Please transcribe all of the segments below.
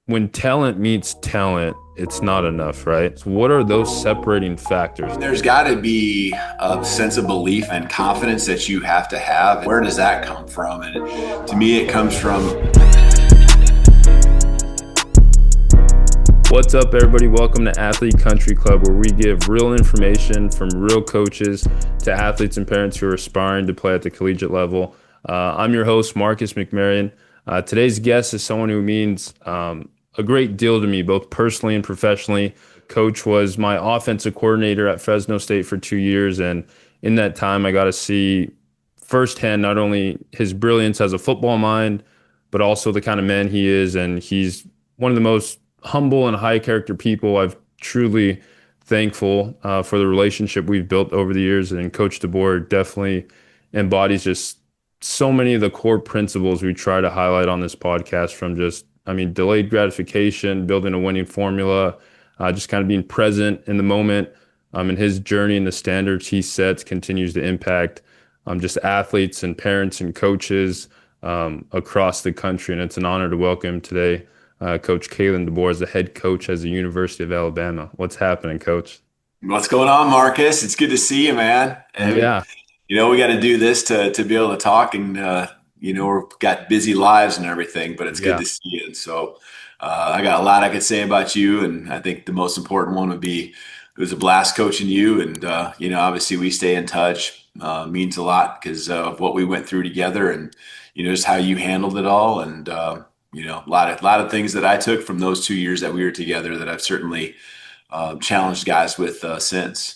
when talent meets talent, it's not enough, right? So what are those separating factors? There's got to be a sense of belief and confidence that you have to have. Where does that come from? And to me, it comes from. What's up, everybody? Welcome to Athlete Country Club, where we give real information from real coaches to athletes and parents who are aspiring to play at the collegiate level. I'm your host, Marcus McMaryion. Today's guest is someone who means a great deal to me, both personally and professionally. Coach was my offensive coordinator at Fresno State for 2 years, and in that time, I got to see firsthand not only his brilliance as a football mind, but also the kind of man he is. And he's one of the most humble and high character people. I've truly thankful for the relationship we've built over the years. And Coach DeBoer definitely embodies just so many of the core principles we try to highlight on this podcast, from just, delayed gratification, building a winning formula, just kind of being present in the moment. And his journey and the standards he sets continues to impact just athletes and parents and coaches across the country. And it's an honor to welcome him today. Coach Kalen DeBoer is the head coach at the University of Alabama. What's happening, Coach? What's going on, Marcus? It's good to see you, man. And, Yeah, we got to do this to be able to talk, and we've got busy lives and everything, but it's good yeah, to see you. And so I got a lot I could say about you, and I think the most important one would be it was a blast coaching you, and obviously we stay in touch. Means a lot because of what we went through together, and just how you handled it all, and a lot of things that I took from those 2 years that we were together that I've certainly challenged guys with since.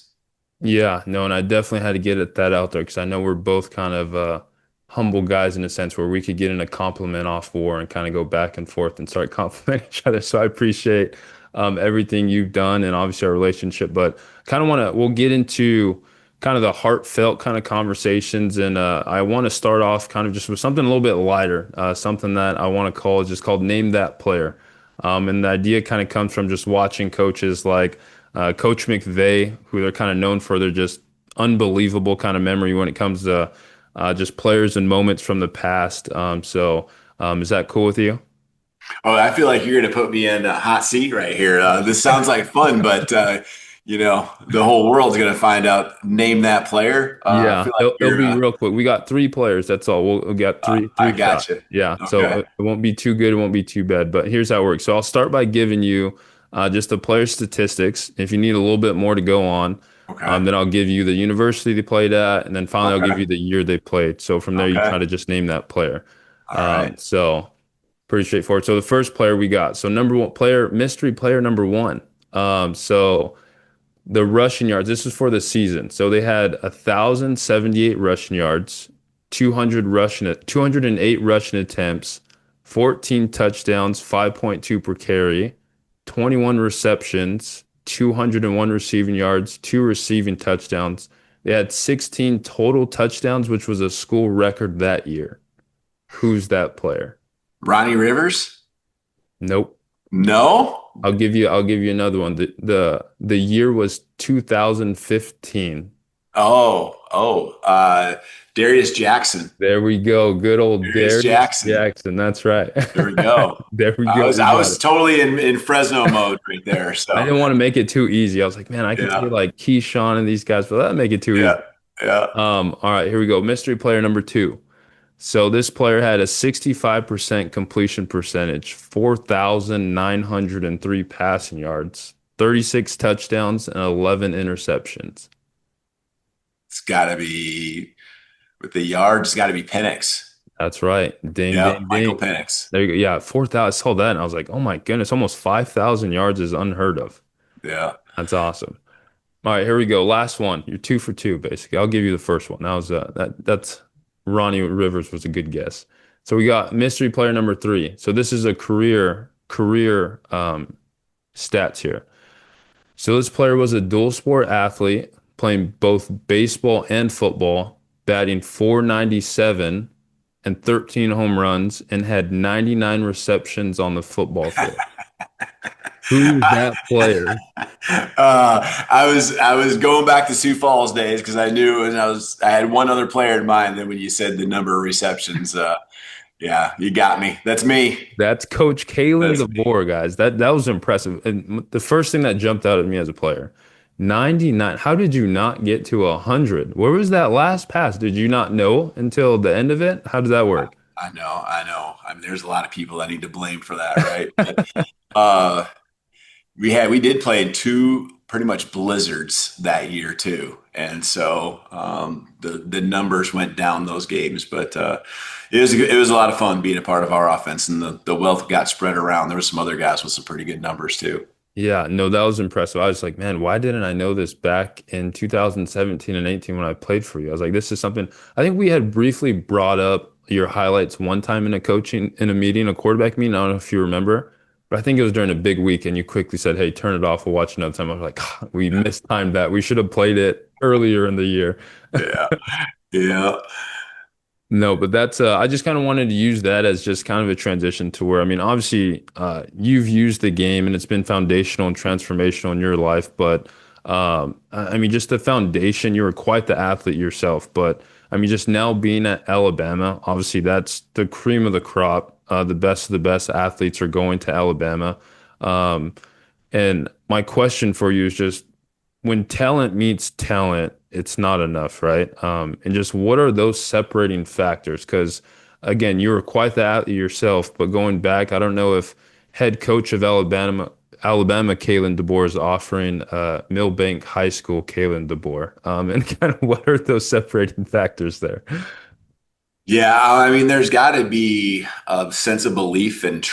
yeah. No, and I definitely had to get that out there because I know we're both kind of humble guys in a sense where we could get in a compliment off war and kind of go back and forth and start complimenting each other. So I appreciate everything you've done and obviously our relationship. But we'll get into kind of the heartfelt kind of conversations. And I want to start off kind of just with something a little bit lighter, something that I want to call just called Name That Player. And the idea kind of comes from just watching coaches like Coach McVay, who they're kind of known for their just unbelievable kind of memory when it comes to just players and moments from the past. Is that cool with you? Oh, I feel like you're going to put me in a hot seat right here. This sounds like fun, but the whole world's going to find out. Name that player. I Yeah, feel like it'll you're. be real quick. We got three players. That's all. We'll get I three got shots. you. Yeah, so Okay. it won't be too good. It won't be too bad. But here's how it works. So I'll start by giving you just the player statistics. If you need a little bit more to go on, Okay. then I'll give you the university they played at, and then finally I'll give Okay. you the year they played. So from there, you Okay. try to just name that player. All right. So pretty straightforward. So the first player we got. So number one player, mystery player number one. So the rushing yards. This is for the season. So they had 1,078 rushing yards, 208 rushing attempts, 14 touchdowns, 5.2 per carry, 21 receptions, 201 receiving yards, two receiving touchdowns. They had 16 total touchdowns, which was a school record that year. Who's that player? Ronnie Rivers? Nope. No. I'll give you another one. The year was 2015. Oh. Darius Jackson. There we go. Good old Darius Darius Jackson. Jackson. That's right. There we go. There we I go. was We I got was it. totally in Fresno mode right there. I So didn't want to make it too easy. I was like, man, I could say yeah, like Keyshawn and these guys, but that make it too easy. yeah, yeah. All right, here we go. Mystery player number two. So this player had a 65% completion percentage, 4,903 passing yards, 36 touchdowns, and 11 interceptions. It's got to be with the yards. It's got to be Penix. That's right. Ding, Yeah, ding, Michael ding. Penix. There you go. Yeah, 4,000. I saw that and I was like, oh my goodness, almost 5,000 yards is unheard of. Yeah. That's awesome. All right, here we go. Last one. You're two for two, basically. I'll give you the first one. That's Ronnie Rivers was a good guess. So we got mystery player number three. So this is a career stats here. So this player was a dual sport athlete playing both baseball and football, batting 497 and 13 home runs, and had 99 receptions on the football field. Who's that player? I was going back to Sioux Falls days because I knew, and I had one other player in mind. Then when you said the number of receptions, Yeah, you got me. That's me. That's Coach Kalen That's me. DeBoer, guys. That was impressive. And the first thing that jumped out at me as a player, 99. How did you not get to 100? Where was that last pass? Did you not know until the end of it? How did that work? I know, I know. I mean, there's a lot of people I need to blame for that, right? But uh, we did play in two pretty much blizzards that year too, and so the numbers went down those games. But it was a lot of fun being a part of our offense, and the wealth got spread around. There were some other guys with some pretty good numbers too. Yeah, no, that was impressive. I was like, man, why didn't I know this back in 2017 and 18 when I played for you? I was like, this is something I think we had briefly brought up your highlights one time in a meeting, a quarterback meeting. I don't know if you remember, but I think it was during a big week and you quickly said, hey, turn it off. We'll watch another time. I was like, "Ah, we mistimed that. We should have played it earlier in the year." Yeah, yeah, No, but that's I just kind of wanted to use that as just kind of a transition to where I mean, obviously, you've used the game and it's been foundational and transformational in your life, but I mean, just the foundation, you were quite the athlete yourself, but I mean, just now being at Alabama, obviously that's the cream of the crop. The best of the best athletes are going to Alabama. Um, and my question for you is just when talent meets talent, it's not enough, right? And just what are those separating factors? Because again, you were quite the athlete yourself, but going back, I don't know if head coach of Alabama, Kalen DeBoer is offering Millbank High School Kalen DeBoer. And kind of what are those separating factors there? yeah. I mean, there's got to be a sense of belief and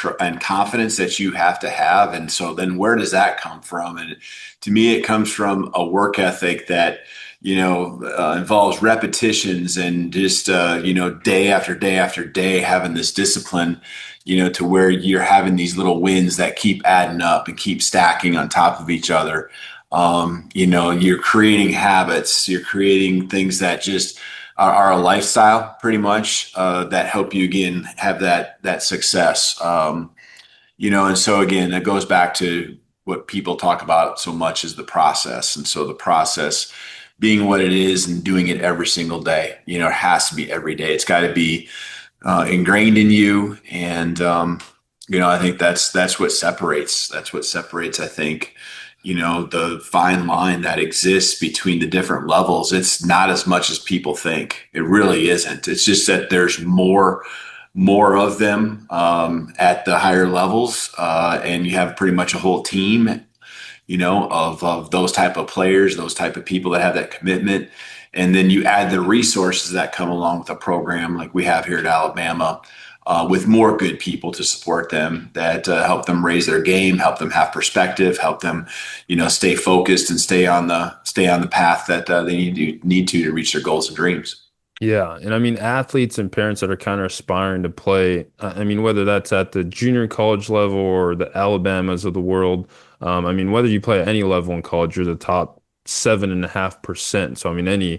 confidence that you have to have, and so then where does that come from? And to me, it comes from a work ethic that involves repetitions and just day after day after day having this discipline, to where you're having these little wins that keep adding up and keep stacking on top of each other. You're creating habits, you're creating things that just are a lifestyle pretty much, that help you again have that success. And so again, that goes back to what people talk about so much is the process. And so the process being what it is and doing it every single day, it has to be every day. It's got to be ingrained in you. And, I think that's what separates, I think, the fine line that exists between the different levels. It's not as much as people think. It really isn't. It's just that there's more of them at the higher levels, and you have pretty much a whole team, of those type of players, those type of people that have that commitment. And then you add the resources that come along with a program like we have here at Alabama, with more good people to support them that help them raise their game, help them have perspective, help them, stay focused and stay on the path that they need to reach their goals and dreams. Yeah, and I mean athletes and parents that are kind of aspiring to play. I mean whether that's at the junior college level or the Alabamas of the world. I mean whether you play at any level in college, you're the top 7.5%. So I mean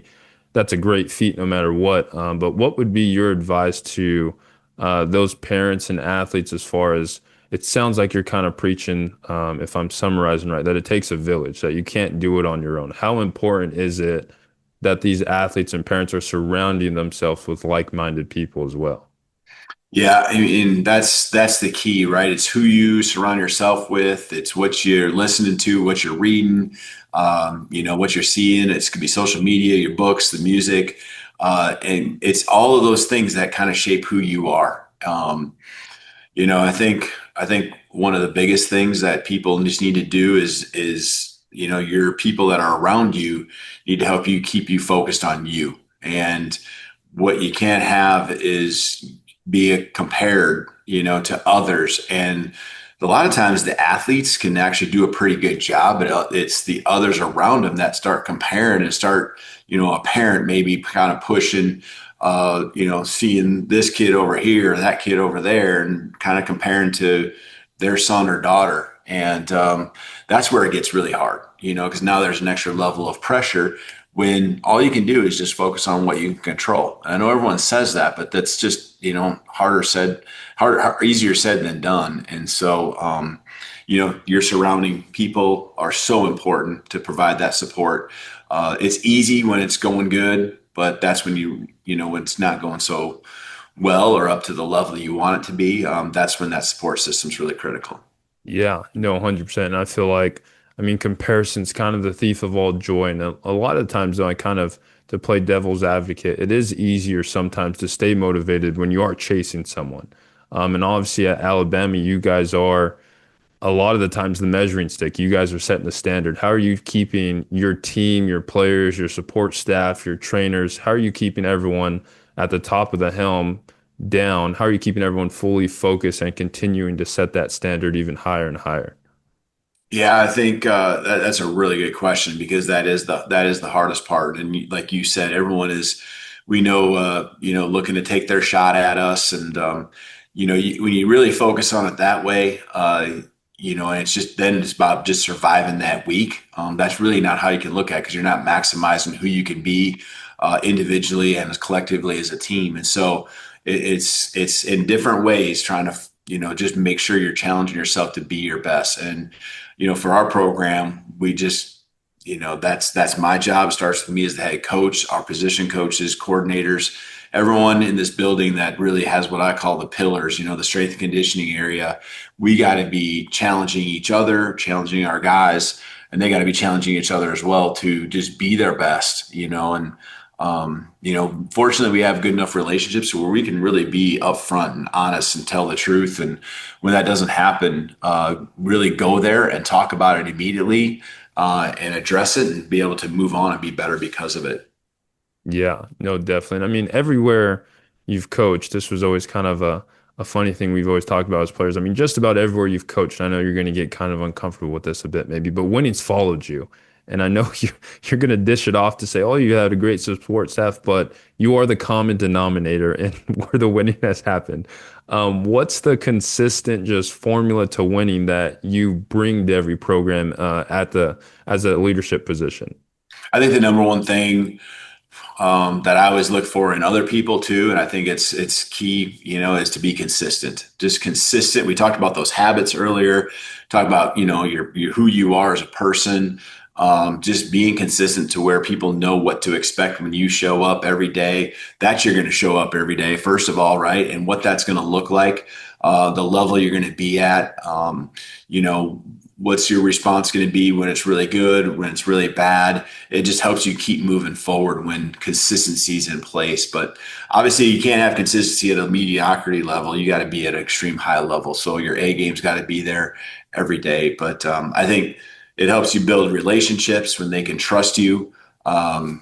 that's a great feat no matter what. But what would be your advice to those parents and athletes as far as it sounds like you're kind of preaching, if I'm summarizing right, that it takes a village, that you can't do it on your own. How important is it that these athletes and parents are surrounding themselves with like-minded people as well? Yeah, I mean that's the key, right? It's who you surround yourself with. It's what you're listening to, what you're reading, what you're seeing. It's could be social media, your books, the music, and it's all of those things that kind of shape who you are. I think one of the biggest things that people just need to do is your people that are around you need to help you keep you focused on you. And what you can't have is be compared, to others. And a lot of times the athletes can actually do a pretty good job, but it's the others around them that start comparing and start, a parent maybe kind of pushing, seeing this kid over here, that kid over there, and kind of comparing to their son or daughter. And that's where it gets really hard, because now there's an extra level of pressure when all you can do is just focus on what you can control. And I know everyone says that, but that's just, easier said than done. And so, your surrounding people are so important to provide that support. It's easy when it's going good, but that's when when it's not going so well or up to the level you want it to be, that's when that support system is really critical. Yeah, no, 100%. And I feel like, I mean, comparison's kind of the thief of all joy. And a lot of times, though, I kind of, to play devil's advocate, it is easier sometimes to stay motivated when you are chasing someone. And obviously at Alabama, you guys are a lot of the times the measuring stick. You guys are setting the standard. How are you keeping your team, your players, your support staff, your trainers? How are you keeping everyone at the top of the helm down? How are you keeping everyone fully focused and continuing to set that standard even higher and higher? Yeah, I think that's a really good question because that is the hardest part. And like you said, everyone is, we know, looking to take their shot at us, and when you really focus on it that way, and it's just then it's about just surviving that week. That's really not how you can look at it because you're not maximizing who you can be individually and as collectively as a team. And so it's in different ways trying to just make sure you're challenging yourself to be your best. And for our program, we just, that's my job. It starts with me as the head coach, our position coaches, coordinators, everyone in this building that really has what I call the pillars, the strength and conditioning area. We got to be challenging each other, challenging our guys, and they got to be challenging each other as well to just be their best, and fortunately, we have good enough relationships where we can really be upfront and honest and tell the truth. And when that doesn't happen, really go there and talk about it immediately and address it and be able to move on and be better because of it. Yeah, no, definitely. And I mean, everywhere you've coached, this was always kind of a funny thing we've always talked about as players. I mean, just about everywhere you've coached, I know you're going to get kind of uncomfortable with this a bit maybe, but winning's followed you. And I know you're going to dish it off to say, oh, you had a great support staff, but you are the common denominator and where the winning has happened. What's the consistent just formula to winning that you bring to every program as a leadership position? I think the number one thing that I always look for in other people too, and I think it's key, is to be consistent. Just consistent. We talked about those habits earlier. Talk about your who you are as a person. Just being consistent to where people know what to expect when you show up every day. That you're going to show up every day, first of all, right? And what that's going to look like, the level you're going to be at. You know, what's your response going to be when it's really good, when it's really bad. It just helps you keep moving forward when consistency is in place. But obviously, you can't have consistency at a mediocrity level. You got to be at an extreme high level. So your A game's got to be there every day. But I think it helps you build relationships when they can trust you. And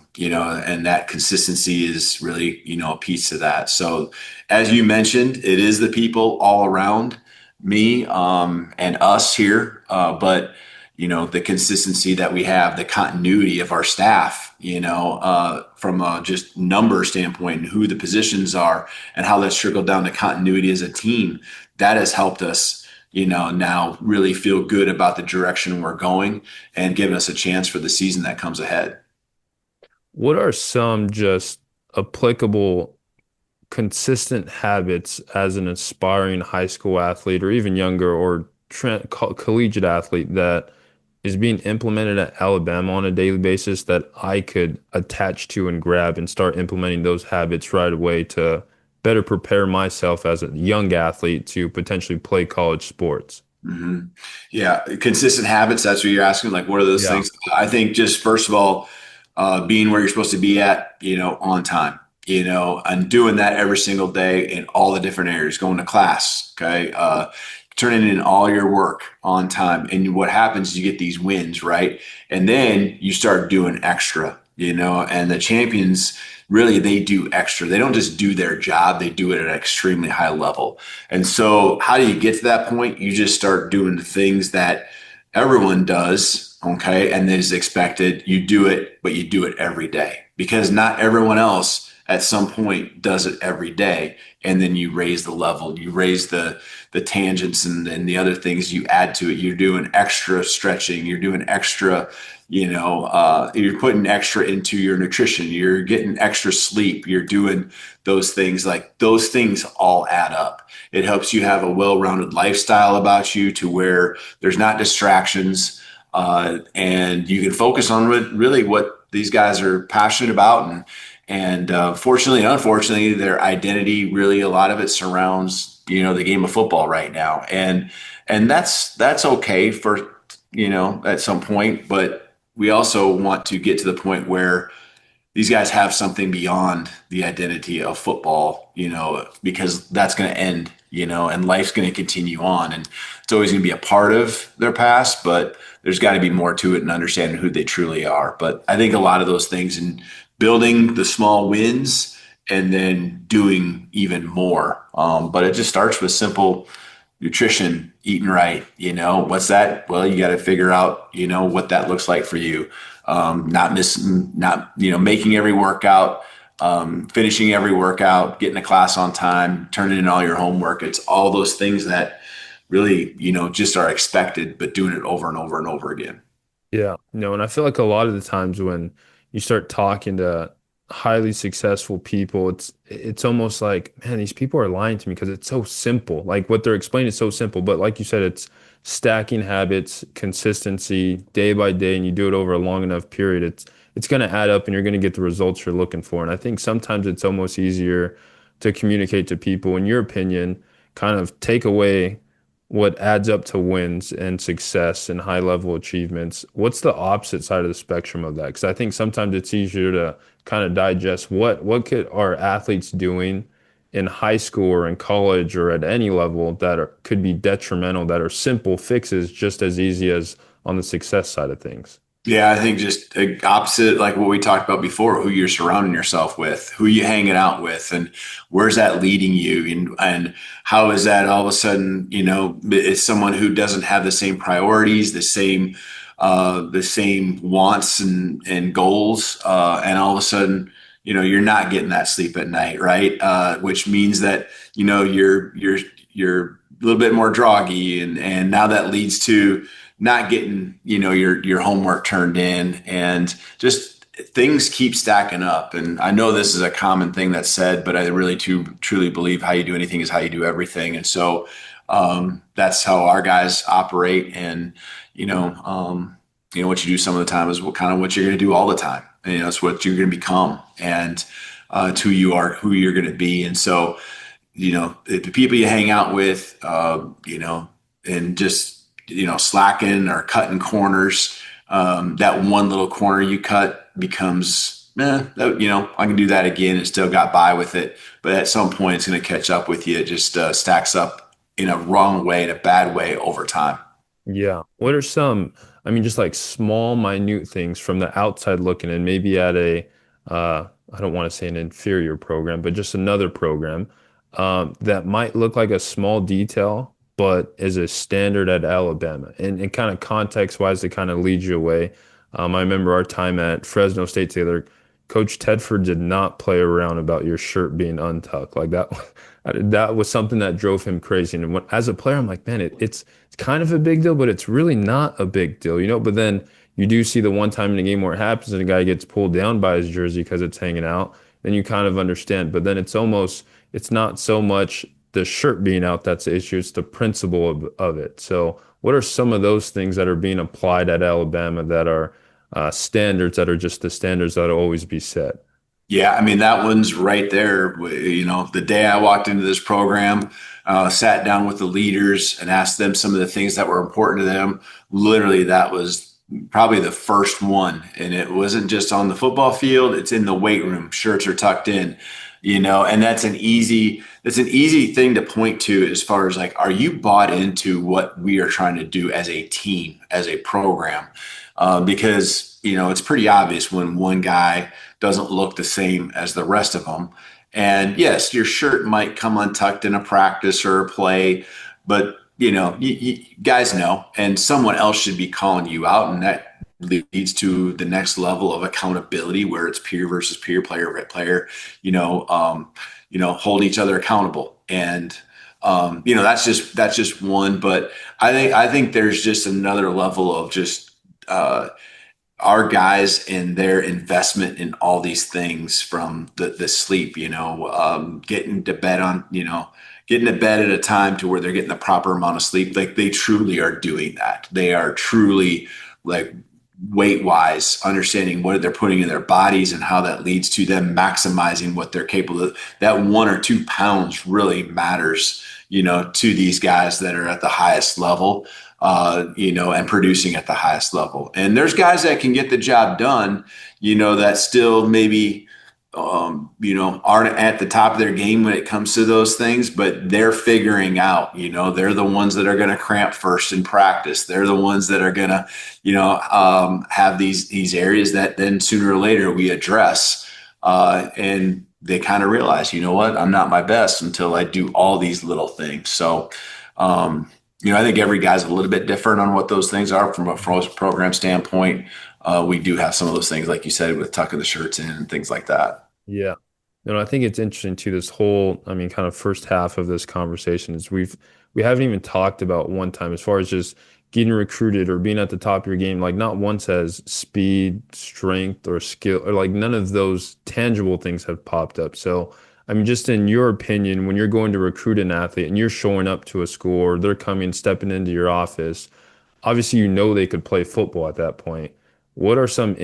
that consistency is really, a piece of that. So as you mentioned, it is the people all around me and us here. But the consistency that we have, the continuity of our staff, from a just number standpoint and who the positions are and how that's trickled down to continuity as a team, that has helped us, now really feel good about the direction we're going and giving us a chance for the season that comes ahead. What are some just applicable consistent habits as an aspiring high school athlete or even younger or collegiate athlete that is being implemented at Alabama on a daily basis that I could attach to and grab and start implementing those habits right away to better prepare myself as a young athlete to potentially play college sports? hmm Yeah, consistent habits. That's what you're asking. Like, what are those Yeah. things? I think just first of all, being where you're supposed to be at, on time, and doing that every single day in all the different areas, going to class, okay, turning in all your work on time. And what happens is you get these wins, right? And then you start doing extra, and the champions really, they do extra. They don't just do their job, they do it at an extremely high level. And so, how do you get to that point? You just start doing the things that everyone does, okay, and that is expected. You do it, but you do it every day because not everyone else at some point does it every day. And then you raise the level, you raise the tangents and the other things you add to it. You're doing extra stretching, you're doing extra, you're putting extra into your nutrition, you're getting extra sleep, you're doing those things. Like those things all add up. It helps you have a well-rounded lifestyle about you to where there's not distractions, and you can focus on really what these guys are passionate about, And fortunately and unfortunately, their identity really a lot of it surrounds the game of football right now, and that's okay for at some point, but we also want to get to the point where these guys have something beyond the identity of football, because that's going to end, and life's going to continue on. And it's always going to be a part of their past, but there's got to be more to it and understanding who they truly are. But I think a lot of those things in building the small wins and then doing even more. But it just starts with simple nutrition, eating right. What's that? Well, you got to figure out, what that looks like for you. Not missing, not, making every workout, finishing every workout, getting to class on time, turning in all your homework. It's all those things that really, just are expected, but doing it over and over and over again. Yeah, no, and I feel like a lot of the times when you start talking to highly successful people, it's almost like, man, these people are lying to me because it's so simple. Like what they're explaining is so simple, but like you said, it's stacking habits, consistency, day by day, and you do it over a long enough period, it's going to add up and you're going to get the results you're looking for. And I think sometimes it's almost easier to communicate to people, in your opinion, kind of take away what adds up to wins and success and high level achievements. What's the opposite side of the spectrum of that? Because I think sometimes it's easier to kind of digest what could are athletes doing in high school or in college or at any level that could be detrimental, that are simple fixes just as easy as on the success side of things. Yeah, I think just opposite, like what we talked about before, who you're surrounding yourself with, who you hanging out with, and where's that leading you, and how is that all of a sudden, it's someone who doesn't have the same priorities, the same wants and goals, and all of a sudden, you're not getting that sleep at night, right? Which means that you're a little bit more groggy, and now that leads to not getting your homework turned in, and just things keep stacking up. And I know this is a common thing that's said, but I really truly believe how you do anything is how you do everything. And so that's how our guys operate. And what you do some of the time is what you're going to do all the time, and it's what you're going to become, and it's who you're going to be. And so the people you hang out with, and just slacking or cutting corners. That one little corner you cut becomes, I can do that again and still got by with it. But at some point, it's going to catch up with you. It just stacks up in a wrong way, in a bad way over time. Yeah. What are some, I mean, just like small, minute things from the outside looking in, maybe at I don't want to say an inferior program, but just another program, that might look like a small detail, but is a standard at Alabama. And kind of context wise, to kind of lead you away. I remember our time at Fresno State together. Coach Tedford did not play around about your shirt being untucked. Like that, that was something that drove him crazy. And as a player, I'm like, man, it's kind of a big deal, but it's really not a big deal, But then you do see the one time in the game where it happens and a guy gets pulled down by his jersey because it's hanging out. Then you kind of understand. But then it's not so much the shirt being out that's the issue. It's the principle of it. So, what are some of those things that are being applied at Alabama that are standards that are just the standards that will always be set? Yeah, I mean, that one's right there. The day I walked into this program, sat down with the leaders and asked them some of the things that were important to them. Literally, that was probably the first one. And it wasn't just on the football field, it's in the weight room. Shirts are tucked in, and that's an easy thing to point to as far as like, are you bought into what we are trying to do as a team, as a program? Because, it's pretty obvious when one guy doesn't look the same as the rest of them. And yes, your shirt might come untucked in a practice or a play, but you guys know, and someone else should be calling you out, and that leads to the next level of accountability, where it's peer versus peer, player versus player. Hold each other accountable, and that's just one. But I think there's just another level of just our guys and their investment in all these things, from the sleep, getting to bed at a time to where they're getting the proper amount of sleep. Like, they truly are doing that. They are truly like weight wise, understanding what they're putting in their bodies and how that leads to them maximizing what they're capable of. That 1 or 2 pounds really matters, to these guys that are at the highest level, and producing at the highest level. And there's guys that can get the job done, that still maybe aren't at the top of their game when it comes to those things, but they're figuring out, they're the ones that are going to cramp first in practice. They're the ones that are going to, have these areas that then sooner or later we address. And they kind of realize, you know what, I'm not my best until I do all these little things. So, I think every guy's a little bit different on what those things are from a program standpoint. We do have some of those things, like you said, with tucking the shirts in and things like that. Yeah. I think it's interesting too, this whole, I mean, kind of first half of this conversation is we haven't even talked about one time as far as just getting recruited or being at the top of your game. Like not once has speed, strength, or skill, or like none of those tangible things have popped up. So, I mean, just in your opinion, when you're going to recruit an athlete and you're showing up to a school or they're coming, stepping into your office, obviously they could play football at that point. What are some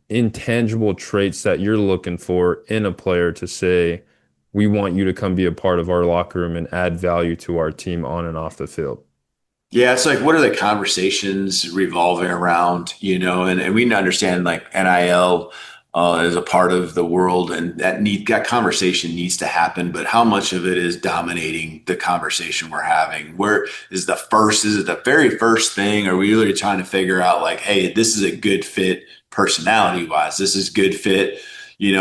intangible traits that you're looking for in a player to say, we want you to come be a part of our locker room and add value to our team on and off the field? Yeah, it's like, what are the conversations revolving around, and we need to understand like NIL is a part of the world, and that conversation needs to happen. But how much of it is dominating the conversation we're having? Where is is it the very first thing? Are we really trying to figure out like, hey, this is a good fit personality wise? This is good fit,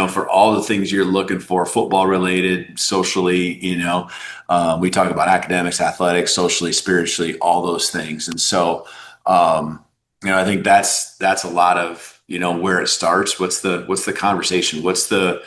for all the things you're looking for, football related, socially, we talk about academics, athletics, socially, spiritually, all those things. And so, I think that's a lot of, where it starts. What's the conversation? Feel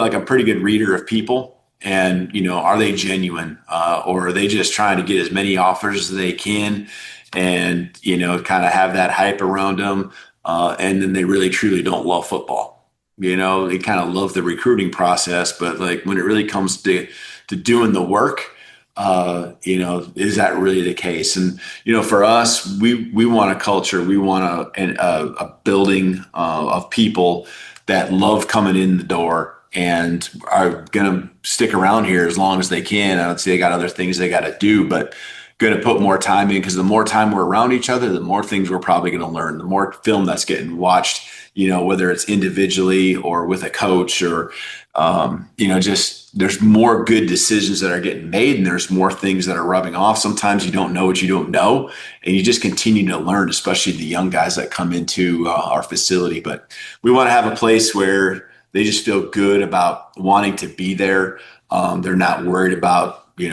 like I'm a pretty good reader of people. And, are they genuine? Or are they just trying to get as many offers as they can and, kind of have that hype around them? And then they really truly don't love football. They kind of love the recruiting process, but like when it really comes to doing the work, is that really the case? And, for us, we want a culture, we want a building of people that love coming in the door and are going to stick around here as long as they can. I would say they got other things they got to do, but going to put more time in, because the more time we're around each other, the more things we're probably going to learn, the more film that's getting watched, whether it's individually or with a coach or, just there's more good decisions that are getting made and there's more things that are rubbing off. Sometimes you don't know what you don't know and you just continue to learn, especially the young guys that come into our facility. But we want to have a place where they just feel good about wanting to be there. They're not worried about, who's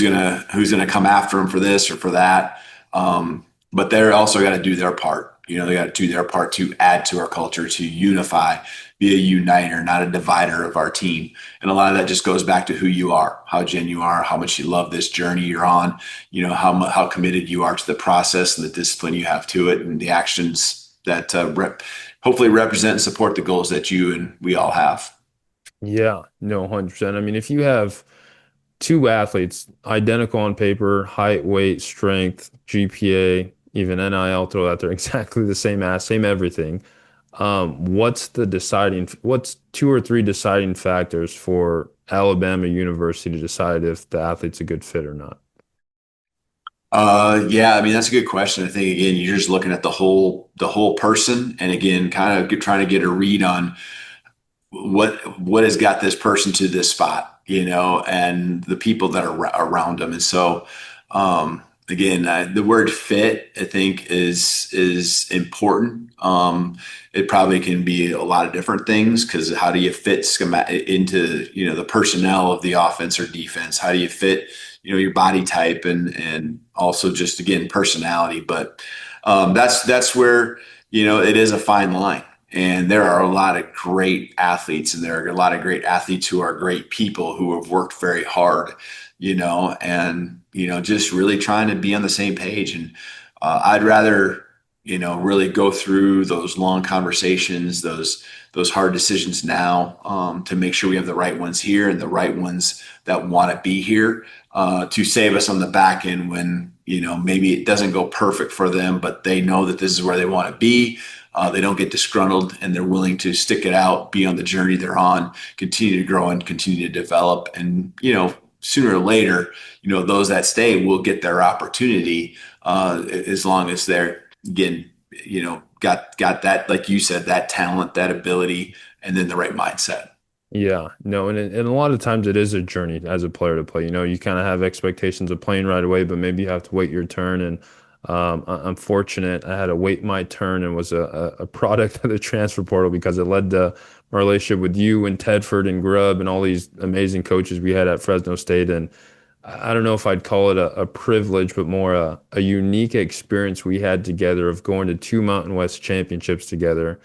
gonna come after them for this or for that. But they're also got to do their part. They got to do their part to add to our culture, to unify, be a uniter, not a divider of our team. And a lot of that just goes back to who you are, how genuine you are, how much you love this journey you're on, how committed you are to the process and the discipline you have to it, and the actions that hopefully represent and support the goals that you and we all have. Yeah, no, 100%. I mean, if you have two athletes, identical on paper, height, weight, strength, GPA, even NIL, throw out there, exactly the same same everything. What's two or three deciding factors for Alabama University to decide if the athlete's a good fit or not? Yeah, I mean, that's a good question. I think again, you're just looking at the whole person, and again, kind of trying to get a read on what has got this person to this spot, and the people that are around them. And so, again, the word fit, I think, is important. It probably can be a lot of different things, because how do you fit into the personnel of the offense or defense? How do you fit your body type and also just again personality? But that's where it is a fine line. And there are a lot of great athletes, and there are a lot of great athletes who are great people who have worked very hard, and just really trying to be on the same page. And I'd rather really go through those long conversations, those hard decisions now, to make sure we have the right ones here and the right ones that want to be here, to save us on the back end when, maybe it doesn't go perfect for them, but they know that this is where they want to be. They don't get disgruntled and they're willing to stick it out, be on the journey they're on, continue to grow and continue to develop. And, sooner or later, those that stay will get their opportunity, as long as they're, again, got that, like you said, that talent, that ability, and then the right mindset. Yeah, no, and a lot of times it is a journey as a player to play. You kind of have expectations of playing right away, but maybe you have to wait your turn. And I'm fortunate I had to wait my turn and was a product of the transfer portal because it led to my relationship with you and Tedford and Grubb and all these amazing coaches we had at Fresno State. And I don't know if I'd call it a privilege, but more a unique experience we had together of going to two Mountain West championships together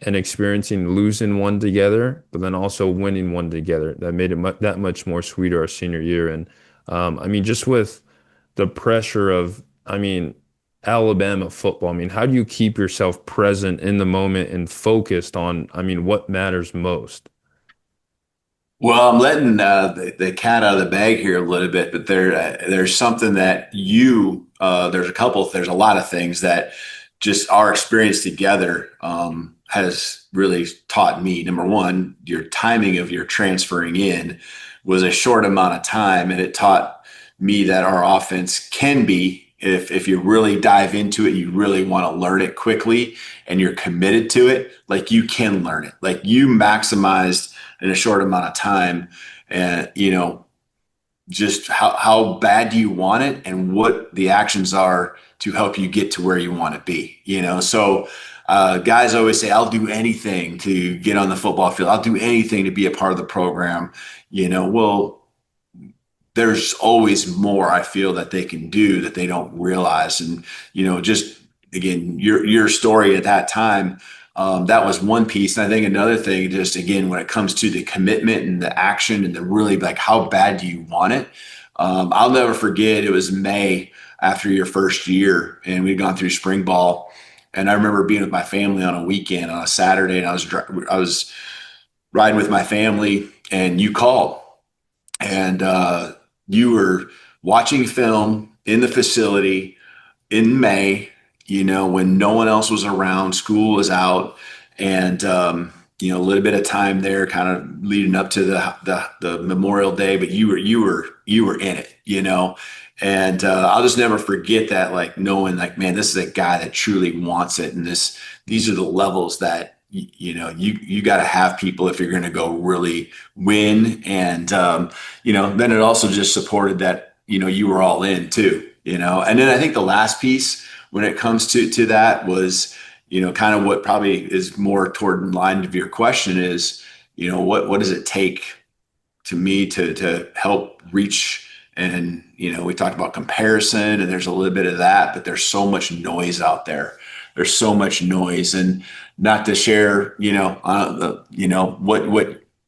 and experiencing losing one together, but then also winning one together. That made it that much more sweeter our senior year. And I mean, just with the pressure of, Alabama football, how do you keep yourself present in the moment and focused on, what matters most? Well, I'm letting the cat out of the bag here a little bit, but there's something that there's a lot of things that just our experience together, has really taught me. Number one, your timing of your transferring in was a short amount of time, and it taught me that our offense can be, if you really dive into it, you really want to learn it quickly, and you're committed to it, like you can learn it. Like you maximized in a short amount of time, and just how bad do you want it and what the actions are to help you get to where you want to be. So guys always say, I'll do anything to get on the football field, I'll do anything to be a part of the program. Well, there's always more, I feel, that they can do that they don't realize. And just again, your story at that time, that was one piece. And I think another thing, just again, when it comes to the commitment and the action and the really, like, how bad do you want it? I'll never forget, it was May after your first year, and we'd gone through spring ball. And I remember being with my family on a weekend, on a Saturday, and I was riding with my family, and you called, and you were watching film in the facility in May, when no one else was around, school was out, and a little bit of time there, kind of leading up to the Memorial Day, but you were in it, and I'll just never forget that, like knowing, like, man, this is a guy that truly wants it, and these are the levels that you got to have people if you're going to go really win, and then it also just supported that you were all in too, and then I think the last piece when it comes to that was, kind of what probably is more toward in line of your question is, what does it take to me to help reach? And, we talked about comparison, and there's a little bit of that, but there's so much noise out there. There's so much noise, and not to share, what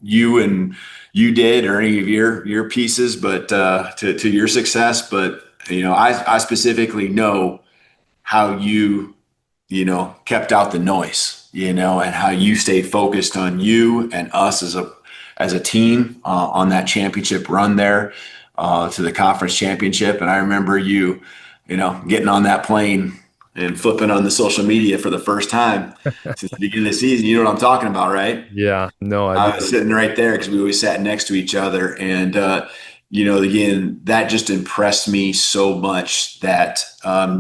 you did or any of your pieces, but to your success. But, I specifically know how you kept out the noise, and how you stayed focused on you and us as a team, on that championship run there, to the conference championship. And I remember getting on that plane and flipping on the social media for the first time since the beginning of the season. You know what I'm talking about, right? Yeah, no, I I do. was sitting right there because we always sat next to each other. And, again, that just impressed me so much that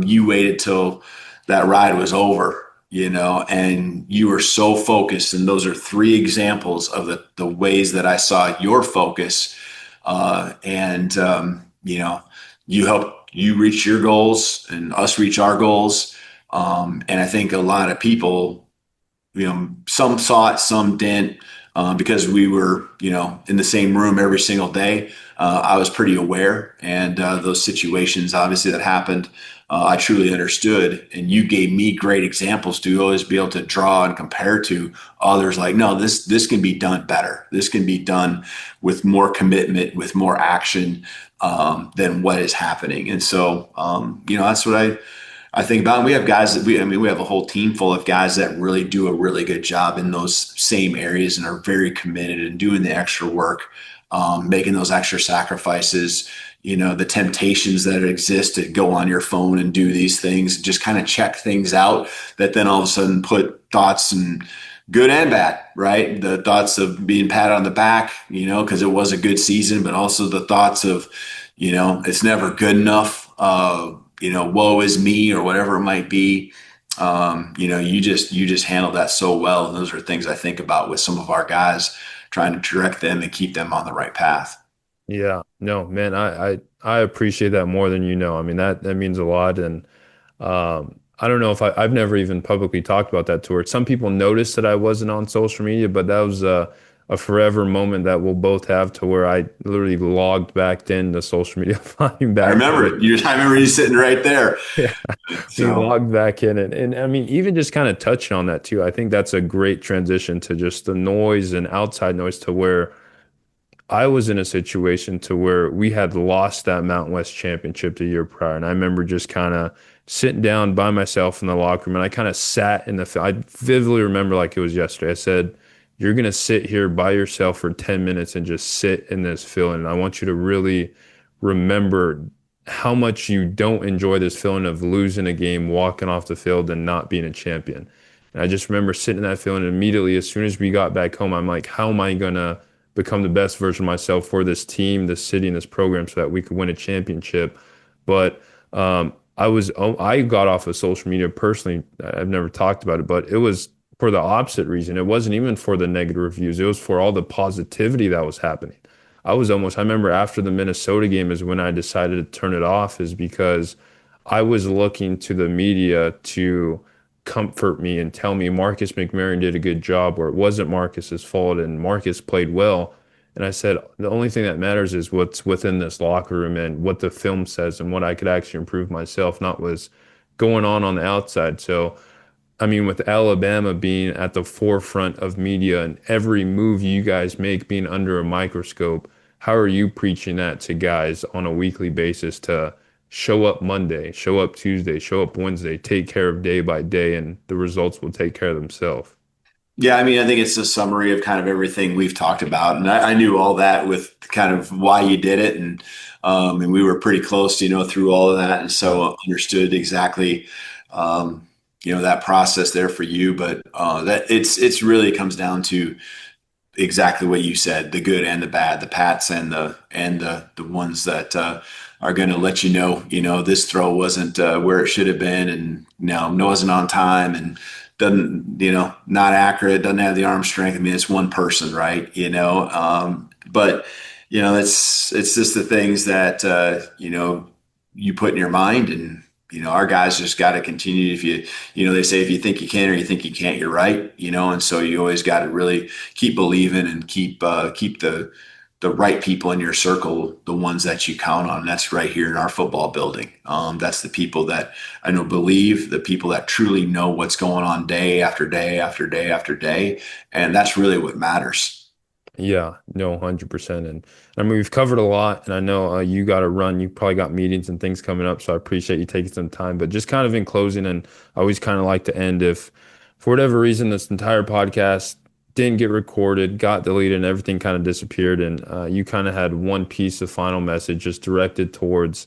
you waited till that ride was over, and you were so focused. And those are three examples of the ways that I saw your focus. And, you helped you reach your goals and us reach our goals. And I think a lot of people, some saw it, some didn't, because we were, in the same room every single day. I was pretty aware, and those situations, obviously, that happened, I truly understood. And you gave me great examples to always be able to draw and compare to others. Like, no, this can be done better. This can be done with more commitment, with more action, than what is happening. And so, that's what I think about, and we have guys that we have a whole team full of guys that really do a really good job in those same areas and are very committed and doing the extra work, making those extra sacrifices. The temptations that exist to go on your phone and do these things, just kind of check things out that then all of a sudden put thoughts and good and bad, right? The thoughts of being patted on the back, because it was a good season, but also the thoughts of, it's never good enough. Woe is me or whatever it might be. You just handle that so well. And those are things I think about with some of our guys, trying to direct them and keep them on the right path. Yeah, no, man, I appreciate that more than you know. I mean, that means a lot. And I don't know if I've never even publicly talked about that to her. Some people noticed that I wasn't on social media, but that was a forever moment that we'll both have to where I literally logged back into social media, flying I back remember in. it. I remember you sitting right there. Yeah, we So logged back in. And I mean, even just kind of touching on that too, I think that's a great transition to just the noise and outside noise to where I was in a situation to where we had lost that Mountain West championship the year prior. And I remember just kind of sitting down by myself in the locker room and I kind of sat in I vividly remember like it was yesterday. I said, "You're going to sit here by yourself for 10 minutes and just sit in this feeling. And I want you to really remember how much you don't enjoy this feeling of losing a game, walking off the field and not being a champion." And I just remember sitting in that feeling and immediately as soon as we got back home, I'm like, how am I going to become the best version of myself for this team, this city, and this program so that we could win a championship. But I got off of social media personally. I've never talked about it, but it was for the opposite reason. It wasn't even for the negative reviews. It was for all the positivity that was happening. I remember after the Minnesota game is when I decided to turn it off, is because I was looking to the media to comfort me and tell me Marcus McMaryion did a good job or it wasn't Marcus's fault and Marcus played well. And I said, the only thing that matters is what's within this locker room and what the film says and what I could actually improve myself, not what's going on the outside. So I mean, with Alabama being at the forefront of media and every move you guys make being under a microscope, how are you preaching that to guys on a weekly basis to show up Monday, show up Tuesday, show up Wednesday, take care of day by day, and the results will take care of themselves? yeah, I mean, I think it's a summary of kind of everything we've talked about, and I knew all that with kind of why you did it, and we were pretty close, through all of that, and so understood exactly, that process there for you. But that it's really comes down to exactly what you said, the good and the bad, the pats and the ones that are going to let this throw wasn't where it should have been, and no wasn't on time, and doesn't not accurate, doesn't have the arm strength. I mean, it's one person, right? But it's just the things that you put in your mind, and our guys just got to continue. If they say if you think you can or you think you can't, you're right. And so you always got to really keep believing and keep the right people in your circle, the ones that you count on. That's right here in our football building. That's the people that I know believe, the people that truly know what's going on day after day after day after day, and that's really what matters. Yeah, no, 100%. And I mean, we've covered a lot, and I know you got to run. You probably got meetings and things coming up, so I appreciate you taking some time. But just kind of in closing, and I always kind of like to end if, for whatever reason, this entire podcast didn't get recorded, got deleted, and everything kind of disappeared, and you kind of had one piece of final message just directed towards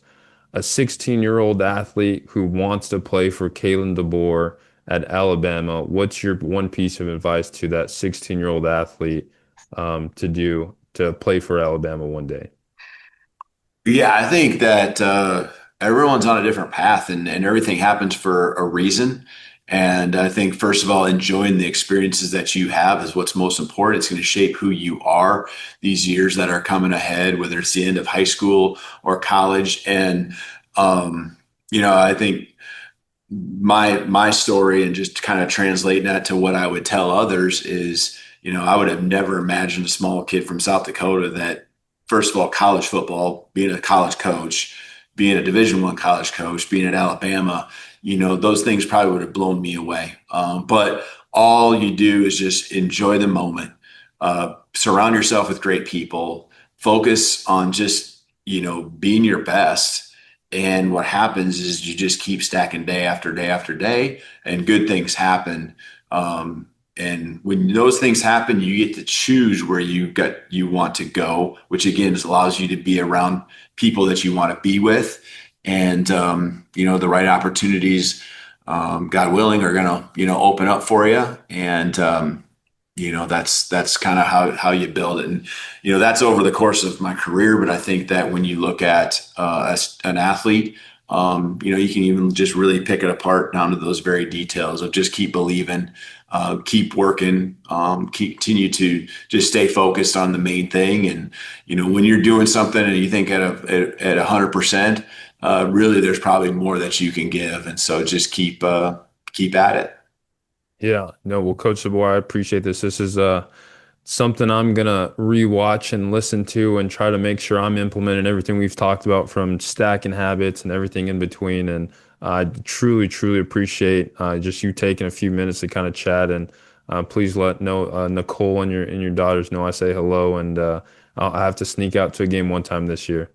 a 16-year-old athlete who wants to play for Kalen DeBoer at Alabama. What's your one piece of advice to that 16-year-old athlete to play for Alabama one day? Yeah, I think that everyone's on a different path, and everything happens for a reason. And I think, first of all, enjoying the experiences that you have is what's most important. It's going to shape who you are these years that are coming ahead, whether it's the end of high school or college. And, I think my story and just kind of translating that to what I would tell others is, I would have never imagined a small kid from South Dakota that, first of all, college football, being a college coach, being a Division I college coach, being at Alabama, those things probably would have blown me away. But all you do is just enjoy the moment, surround yourself with great people, focus on just, being your best And what happens is you just keep stacking day after day after day, and good things happen. And when those things happen, you get to choose where you want to go, which again allows you to be around people that you want to be with, and the right opportunities, God willing, are gonna open up for you, and that's kind of how you build it. And that's over the course of my career. But I think that when you look at as an athlete, you can even just really pick it apart down to those very details of just keep believing, keep working, continue to just stay focused on the main thing. And when you're doing something and you think at 100%, really there's probably more that you can give. And so just keep at it. Yeah, no, well, Coach DeBoer, I appreciate this. This is something I'm gonna rewatch and listen to and try to make sure I'm implementing everything we've talked about from stacking habits and everything in between. And I truly, truly appreciate just you taking a few minutes to kind of chat. And please let Nicole and your daughters know I say hello. And I'll have to sneak out to a game one time this year.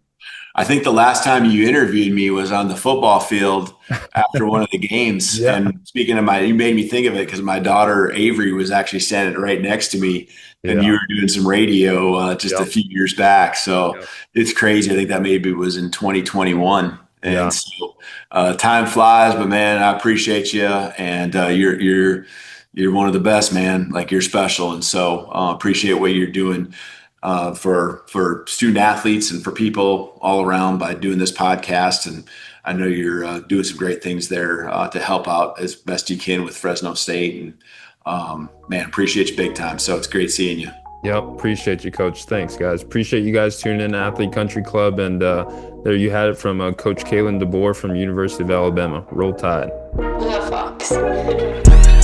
I think the last time you interviewed me was on the football field after one of the games. Yeah, And speaking of you made me think of it because my daughter Avery was actually standing right next to me, and you yeah, were doing some radio just a yep, few years back. So yep, it's crazy. I think that maybe was in 2021. And yeah. so time flies, but man, I appreciate you, and you're one of the best, man. Like you're special, and so appreciate what you're doing for student athletes and for people all around by doing this podcast. And I know you're doing some great things there to help out as best you can with Fresno State. And man, appreciate you big time. So it's great seeing you. Yep, appreciate you, Coach. Thanks, guys. Appreciate you guys tuning in to Athlete Country Club. And there you had it from Coach Kalen DeBoer from University of Alabama. Roll Tide. Yeah, Fox.